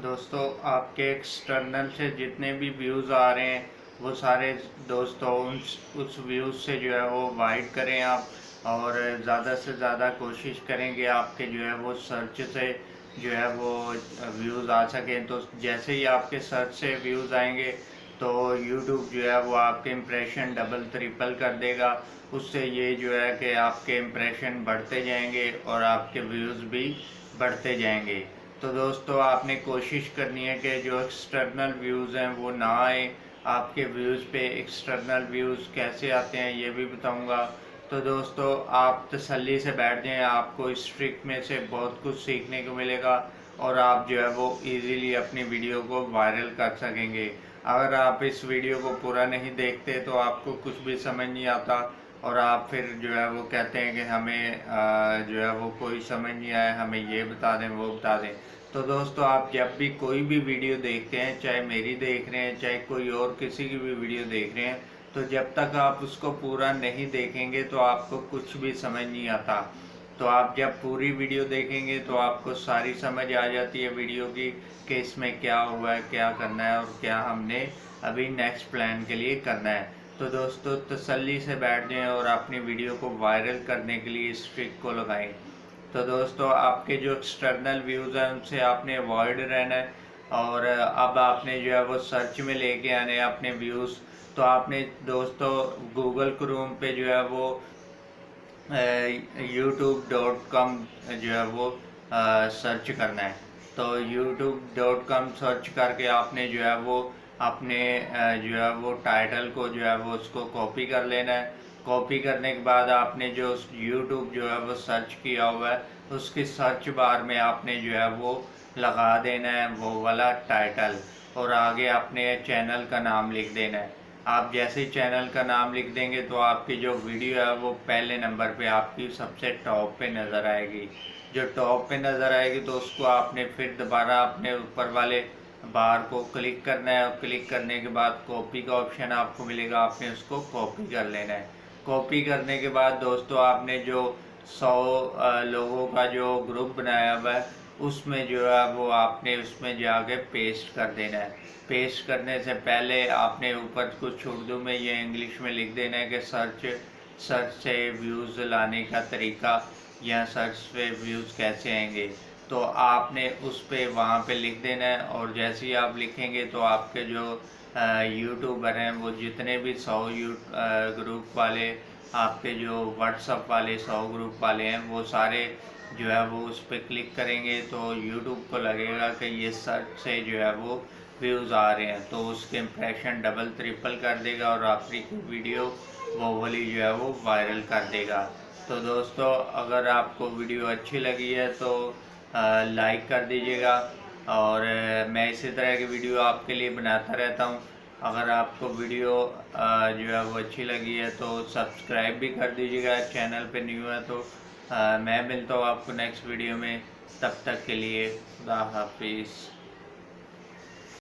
दोस्तों आपके एक्सटर्नल से जितने भी व्यूज़ आ रहे हैं वो सारे दोस्तों उस व्यूज़ से जो है वो वाइड करें आप। और ज़्यादा से ज़्यादा कोशिश करेंगे आपके जो है वो सर्च से जो है वो व्यूज़ आ सकें। तो जैसे ही आपके सर्च से व्यूज़ आएंगे तो यूट्यूब जो है वो आपके इम्प्रेशन डबल ट्रिपल कर देगा। उससे ये जो है कि आपके इम्प्रेशन बढ़ते जाएंगे और आपके व्यूज़ भी बढ़ते जाएंगे। तो दोस्तों आपने कोशिश करनी है कि जो एक्सटर्नल व्यूज़ हैं वो ना आए। आपके व्यूज़ पे एक्सटर्नल व्यूज़ कैसे आते हैं ये भी बताऊंगा। तो दोस्तों आप तसल्ली से बैठ जाएं, आपको इस ट्रिक में से बहुत कुछ सीखने को मिलेगा और आप जो है वो इजीली अपनी वीडियो को वायरल कर सकेंगे। अगर आप इस वीडियो को पूरा नहीं देखते तो आपको कुछ भी समझ नहीं आता और आप फिर जो है वो कहते हैं कि हमें जो है वो कोई समझ नहीं आया, हमें ये बता दें वो बता दें। तो दोस्तों आप जब भी कोई भी वीडियो देखते हैं, चाहे मेरी देख रहे हैं चाहे कोई और किसी की भी वीडियो देख रहे हैं, तो जब तक आप उसको पूरा नहीं देखेंगे तो आपको कुछ भी समझ नहीं आता। तो आप जब पूरी वीडियो देखेंगे तो आपको सारी समझ आ जाती है वीडियो की कि इसमें क्या हुआ है, क्या करना है और क्या हमने अभी नेक्स्ट प्लान के लिए करना है। तो दोस्तों तसल्ली से बैठ जाएं और अपनी वीडियो को वायरल करने के लिए इस ट्रिक को लगाएं। तो दोस्तों आपके जो एक्सटर्नल व्यूज़ हैं उनसे आपने अवॉइड रहना है और अब आपने जो है वो सर्च में लेके आने अपने व्यूज़। तो आपने दोस्तों गूगल क्रोम पे जो है वो youtube.com जो है वो सर्च करना है। तो youtube.com सर्च करके आपने जो है वो अपने जो है वो टाइटल को जो है वो उसको कॉपी कर लेना है। कॉपी करने के बाद आपने जो YouTube जो है वो सर्च किया हुआ है उसकी सर्च बार में आपने जो है वो लगा देना है वो वाला टाइटल और आगे अपने चैनल का नाम लिख देना है। आप जैसे ही चैनल का नाम लिख देंगे तो आपकी जो वीडियो है वो पहले नंबर पे आपकी सबसे टॉप पे नज़र आएगी। जो टॉप पे नज़र आएगी तो उसको आपने फिर दोबारा अपने ऊपर वाले बार को क्लिक करना है और क्लिक करने के बाद कॉपी का ऑप्शन आपको मिलेगा, आपने उसको कॉपी कर लेना है। कॉपी करने के बाद दोस्तों आपने जो 100 लोगों का जो ग्रुप बनाया हुआ है उसमें जो है वो आपने उसमें जाके पेस्ट कर देना है। पेस्ट करने से पहले आपने ऊपर कुछ उर्दू में या इंग्लिश में लिख देना है कि सर्च से व्यूज़ लाने का तरीका या सर्च पे व्यूज़ कैसे आएंगे। तो आपने उस पे वहाँ पे लिख देना है और जैसे ही आप लिखेंगे तो आपके जो यूट्यूबर हैं वो जितने भी 100 ग्रुप वाले, आपके जो व्हाट्सअप वाले 100 ग्रुप वाले हैं वो सारे जो है वो उस पर क्लिक करेंगे तो यूट्यूब को लगेगा कि ये सर्च से जो है वो व्यूज़ आ रहे हैं, तो उसके इम्प्रेशन डबल ट्रिपल कर देगा और आपकी वीडियो वो वाली जो है वो वायरल कर देगा। तो दोस्तों अगर आपको वीडियो अच्छी लगी है तो लाइक कर दीजिएगा और मैं इसी तरह की वीडियो आपके लिए बनाता रहता हूँ। अगर आपको वीडियो जो है वो अच्छी लगी है तो सब्सक्राइब भी कर दीजिएगा, चैनल पे न्यू है तो। मैं मिलता हूँ आपको नेक्स्ट वीडियो में, तब तक के लिए खुदा हाफिज़।